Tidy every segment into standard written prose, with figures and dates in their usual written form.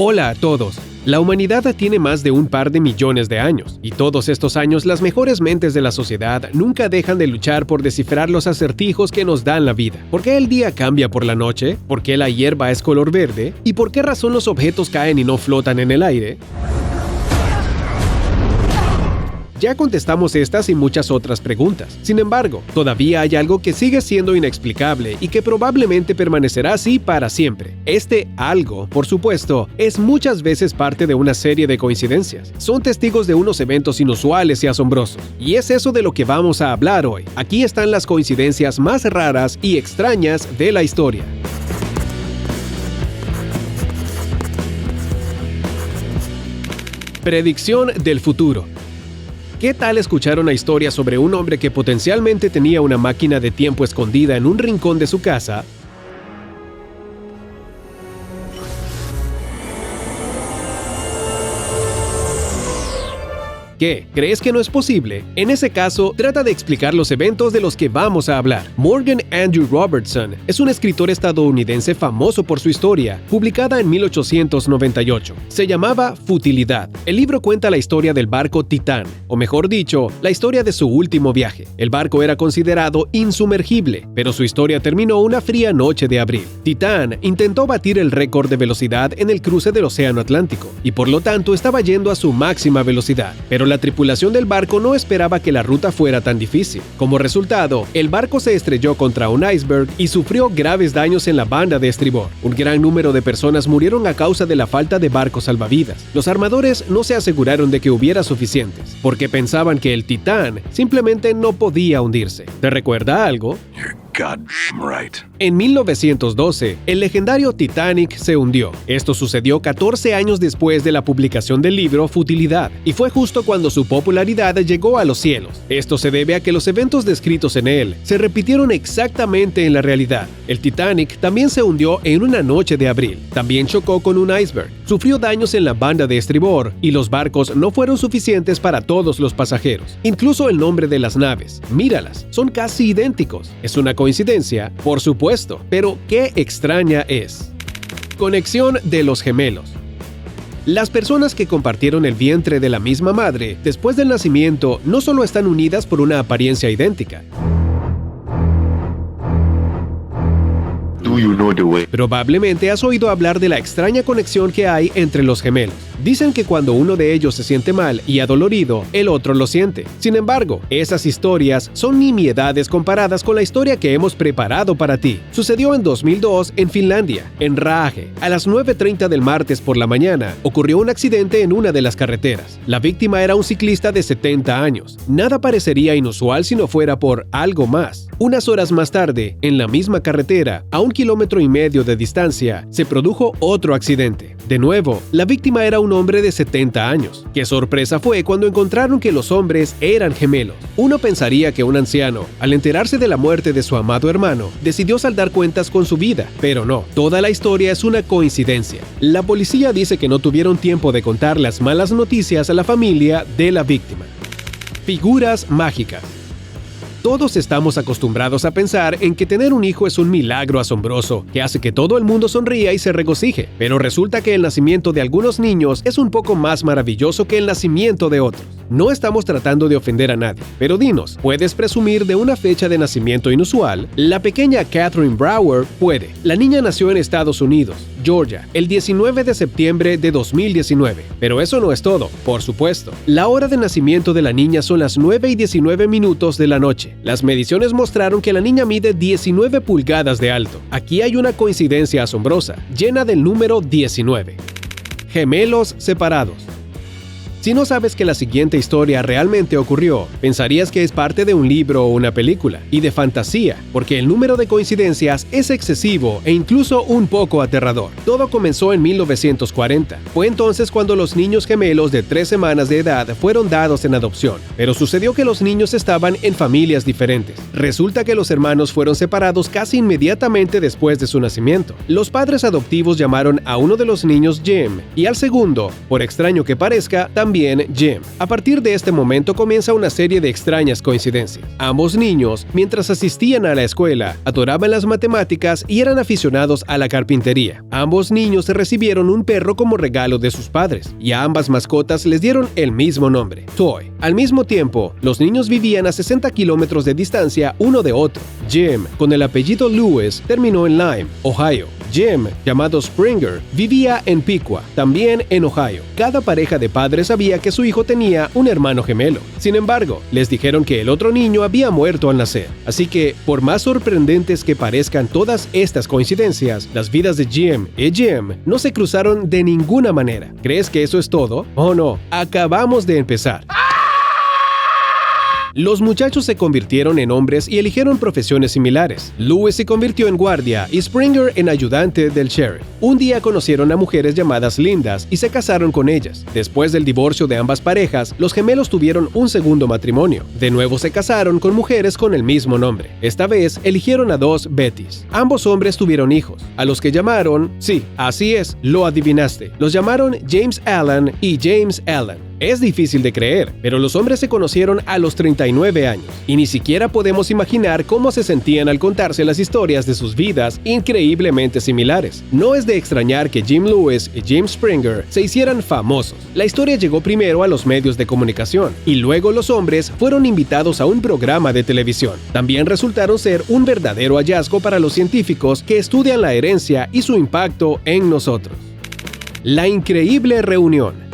Hola a todos. La humanidad tiene más de un par de millones de años, y todos estos años las mejores mentes de la sociedad nunca dejan de luchar por descifrar los acertijos que nos dan la vida. ¿Por qué el día cambia por la noche? ¿Por qué la hierba es color verde? ¿Y por qué razón los objetos caen y no flotan en el aire? Ya contestamos estas y muchas otras preguntas. Sin embargo, todavía hay algo que sigue siendo inexplicable y que probablemente permanecerá así para siempre. Este algo, por supuesto, es muchas veces parte de una serie de coincidencias. Son testigos de unos eventos inusuales y asombrosos. Y es eso de lo que vamos a hablar hoy. Aquí están las coincidencias más raras y extrañas de la historia. Predicción del futuro. ¿Qué tal escuchar una historia sobre un hombre que potencialmente tenía una máquina de tiempo escondida en un rincón de su casa? ¿Qué? ¿Crees que no es posible? En ese caso, trata de explicar los eventos de los que vamos a hablar. Morgan Andrew Robertson es un escritor estadounidense famoso por su historia, publicada en 1898. Se llamaba Futilidad. El libro cuenta la historia del barco Titán, o mejor dicho, la historia de su último viaje. El barco era considerado insumergible, pero su historia terminó una fría noche de abril. Titán intentó batir el récord de velocidad en el cruce del Océano Atlántico, y por lo tanto estaba yendo a su máxima velocidad, pero la tripulación del barco no esperaba que la ruta fuera tan difícil. Como resultado, el barco se estrelló contra un iceberg y sufrió graves daños en la banda de estribor. Un gran número de personas murieron a causa de la falta de barcos salvavidas. Los armadores no se aseguraron de que hubiera suficientes, porque pensaban que el Titán simplemente no podía hundirse. ¿Te recuerda algo? Right. En 1912, el legendario Titanic se hundió. Esto sucedió 14 años después de la publicación del libro Futilidad, y fue justo cuando su popularidad llegó a los cielos. Esto se debe a que los eventos descritos en él se repitieron exactamente en la realidad. El Titanic también se hundió en una noche de abril. También chocó con un iceberg, sufrió daños en la banda de estribor, y los barcos no fueron suficientes para todos los pasajeros. Incluso el nombre de las naves, míralas, son casi idénticos. ¿Es una coincidencia? Por supuesto, pero qué extraña es. Conexión de los gemelos. Las personas que compartieron el vientre de la misma madre después del nacimiento no solo están unidas por una apariencia idéntica. Probablemente has oído hablar de la extraña conexión que hay entre los gemelos. Dicen que cuando uno de ellos se siente mal y adolorido, el otro lo siente. Sin embargo, esas historias son nimiedades comparadas con la historia que hemos preparado para ti. Sucedió en 2002 en Finlandia, en Raahe. A las 9:30 del martes por la mañana, ocurrió un accidente en una de las carreteras. La víctima era un ciclista de 70 años. Nada parecería inusual si no fuera por algo más. Unas horas más tarde, en la misma carretera, a 1,5 kilómetros de distancia, se produjo otro accidente. De nuevo, la víctima era un hombre de 70 años. Qué sorpresa fue cuando encontraron que los hombres eran gemelos. Uno pensaría que un anciano, al enterarse de la muerte de su amado hermano, decidió saldar cuentas con su vida, pero no. Toda la historia es una coincidencia. La policía dice que no tuvieron tiempo de contar las malas noticias a la familia de la víctima. Figuras mágicas. Todos estamos acostumbrados a pensar en que tener un hijo es un milagro asombroso, que hace que todo el mundo sonría y se regocije, pero resulta que el nacimiento de algunos niños es un poco más maravilloso que el nacimiento de otros. No estamos tratando de ofender a nadie, pero dinos, ¿puedes presumir de una fecha de nacimiento inusual? La pequeña Catherine Brower puede. La niña nació en Estados Unidos, Georgia, el 19 de septiembre de 2019. Pero eso no es todo, por supuesto. La hora de nacimiento de la niña son las 9:19 de la noche. Las mediciones mostraron que la niña mide 19 pulgadas de alto. Aquí hay una coincidencia asombrosa, llena del número 19. Gemelos separados. Si no sabes que la siguiente historia realmente ocurrió, pensarías que es parte de un libro o una película, y de fantasía, porque el número de coincidencias es excesivo e incluso un poco aterrador. Todo comenzó en 1940. Fue entonces cuando los niños gemelos de 3 semanas de edad fueron dados en adopción, pero sucedió que los niños estaban en familias diferentes. Resulta que los hermanos fueron separados casi inmediatamente después de su nacimiento. Los padres adoptivos llamaron a uno de los niños Jim, y al segundo, por extraño que parezca, también también Jim. A partir de este momento comienza una serie de extrañas coincidencias. Ambos niños, mientras asistían a la escuela, adoraban las matemáticas y eran aficionados a la carpintería. Ambos niños recibieron un perro como regalo de sus padres, y a ambas mascotas les dieron el mismo nombre, Toy. Al mismo tiempo, los niños vivían a 60 kilómetros de distancia uno de otro. Jim, con el apellido Lewis, terminó en Lyme, Ohio. Jim, llamado Springer, vivía en Piqua, también en Ohio. Cada pareja de padres sabía que su hijo tenía un hermano gemelo. Sin embargo, les dijeron que el otro niño había muerto al nacer. Así que, por más sorprendentes que parezcan todas estas coincidencias, las vidas de Jim y Jim no se cruzaron de ninguna manera. ¿Crees que eso es todo? Oh no, acabamos de empezar. Los muchachos se convirtieron en hombres y eligieron profesiones similares. Lewis se convirtió en guardia y Springer en ayudante del sheriff. Un día conocieron a mujeres llamadas Lindas y se casaron con ellas. Después del divorcio de ambas parejas, los gemelos tuvieron un segundo matrimonio. De nuevo se casaron con mujeres con el mismo nombre. Esta vez eligieron a dos Bettys. Ambos hombres tuvieron hijos, a los que llamaron, sí, así es, lo adivinaste, los llamaron James Allen y James Allen. Es difícil de creer, pero los hombres se conocieron a los 39 años, y ni siquiera podemos imaginar cómo se sentían al contarse las historias de sus vidas increíblemente similares. No es de extrañar que Jim Lewis y Jim Springer se hicieran famosos. La historia llegó primero a los medios de comunicación, y luego los hombres fueron invitados a un programa de televisión. También resultaron ser un verdadero hallazgo para los científicos que estudian la herencia y su impacto en nosotros. La increíble reunión.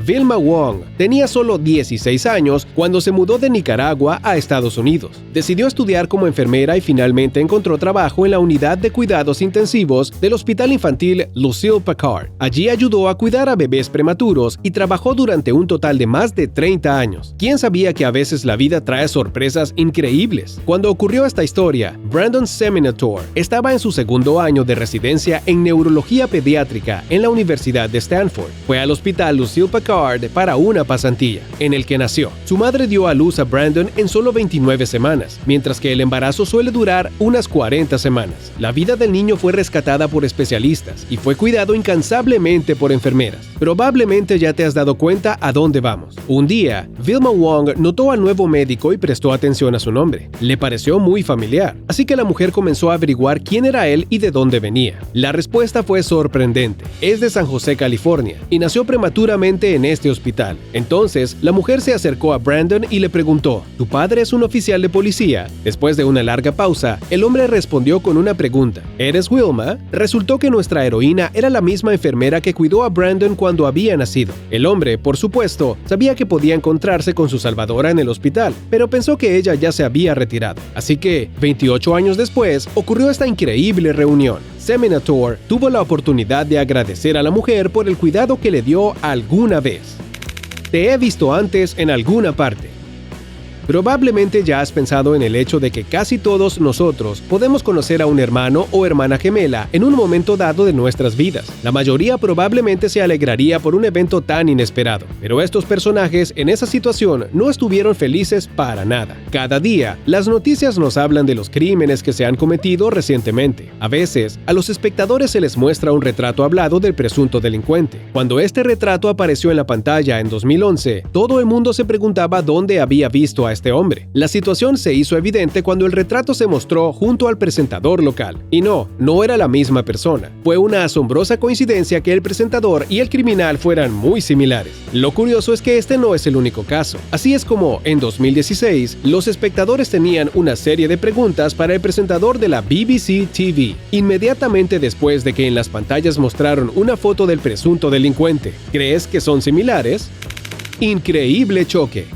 Vilma Wong tenía solo 16 años cuando se mudó de Nicaragua a Estados Unidos. Decidió estudiar como enfermera y finalmente encontró trabajo en la unidad de cuidados intensivos del Hospital Infantil Lucille Packard. Allí ayudó a cuidar a bebés prematuros y trabajó durante un total de más de 30 años. ¿Quién sabía que a veces la vida trae sorpresas increíbles? Cuando ocurrió esta historia, Brandon Seminator estaba en su segundo año de residencia en neurología pediátrica en la Universidad de Stanford. Fue al Hospital Lucille Packard para una pasantía, en el que nació. Su madre dio a luz a Brandon en solo 29 semanas, mientras que el embarazo suele durar unas 40 semanas. La vida del niño fue rescatada por especialistas y fue cuidado incansablemente por enfermeras. Probablemente ya te has dado cuenta a dónde vamos. Un día, Vilma Wong notó al nuevo médico y prestó atención a su nombre. Le pareció muy familiar, así que la mujer comenzó a averiguar quién era él y de dónde venía. La respuesta fue sorprendente. Es de San José, California, y nació prematuramente en este hospital. Entonces, la mujer se acercó a Brandon y le preguntó, ¿tu padre es un oficial de policía? Después de una larga pausa, el hombre respondió con una pregunta. ¿Eres Wilma? Resultó que nuestra heroína era la misma enfermera que cuidó a Brandon cuando había nacido. El hombre, por supuesto, sabía que podía encontrarse con su salvadora en el hospital, pero pensó que ella ya se había retirado. Así que, 28 años después, ocurrió esta increíble reunión. Seminator tuvo la oportunidad de agradecer a la mujer por el cuidado que le dio alguna vez. Te he visto antes en alguna parte. Probablemente ya has pensado en el hecho de que casi todos nosotros podemos conocer a un hermano o hermana gemela en un momento dado de nuestras vidas. La mayoría probablemente se alegraría por un evento tan inesperado, pero estos personajes en esa situación no estuvieron felices para nada. Cada día, las noticias nos hablan de los crímenes que se han cometido recientemente. A veces, a los espectadores se les muestra un retrato hablado del presunto delincuente. Cuando este retrato apareció en la pantalla en 2011, todo el mundo se preguntaba dónde había visto a este hombre. La situación se hizo evidente cuando el retrato se mostró junto al presentador local. Y no era la misma persona. Fue una asombrosa coincidencia que el presentador y el criminal fueran muy similares. Lo curioso es que este no es el único caso. Así es como, en 2016, los espectadores tenían una serie de preguntas para el presentador de la BBC TV, inmediatamente después de que en las pantallas mostraron una foto del presunto delincuente. ¿Crees que son similares? Increíble choque.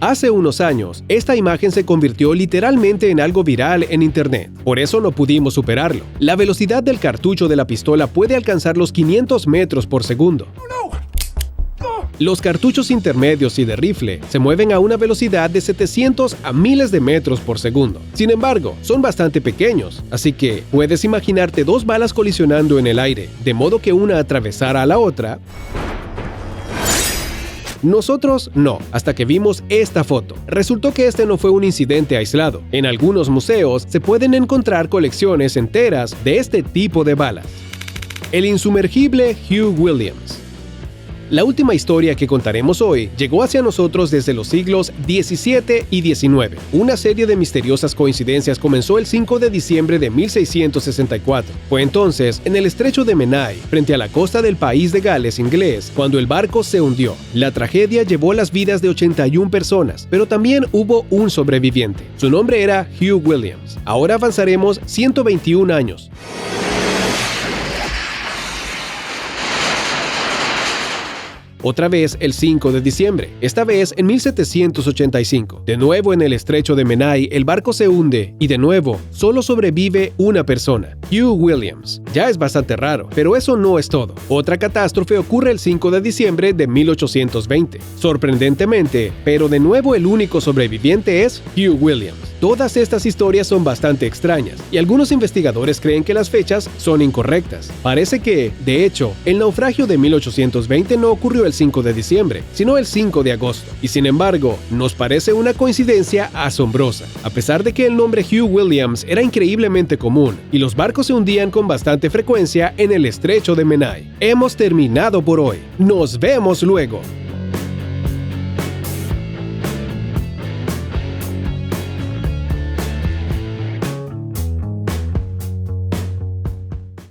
Hace unos años, esta imagen se convirtió literalmente en algo viral en Internet. Por eso no pudimos superarlo. La velocidad del cartucho de la pistola puede alcanzar los 500 metros por segundo. Los cartuchos intermedios y de rifle se mueven a una velocidad de 700 a miles de metros por segundo. Sin embargo, son bastante pequeños, así que puedes imaginarte dos balas colisionando en el aire, de modo que una atravesara a la otra. Nosotros no, hasta que vimos esta foto. Resultó que este no fue un incidente aislado. En algunos museos se pueden encontrar colecciones enteras de este tipo de balas. El insumergible Hugh Williams. La última historia que contaremos hoy llegó hacia nosotros desde los siglos XVII y XIX. Una serie de misteriosas coincidencias comenzó el 5 de diciembre de 1664. Fue entonces en el estrecho de Menai, frente a la costa del país de Gales inglés, cuando el barco se hundió. La tragedia llevó las vidas de 81 personas, pero también hubo un sobreviviente. Su nombre era Hugh Williams. Ahora avanzaremos 121 años. Otra vez el 5 de diciembre, esta vez en 1785. De nuevo en el estrecho de Menai, el barco se hunde y de nuevo solo sobrevive una persona, Hugh Williams. Ya es bastante raro, pero eso no es todo. Otra catástrofe ocurre el 5 de diciembre de 1820. Sorprendentemente, pero de nuevo el único sobreviviente es Hugh Williams. Todas estas historias son bastante extrañas y algunos investigadores creen que las fechas son incorrectas. Parece que, de hecho, el naufragio de 1820 no ocurrió el 5 de diciembre, sino el 5 de agosto. Y sin embargo, nos parece una coincidencia asombrosa. A pesar de que el nombre Hugh Williams era increíblemente común y los barcos se hundían con bastante frecuencia en el estrecho de Menai. Hemos terminado por hoy. Nos vemos luego.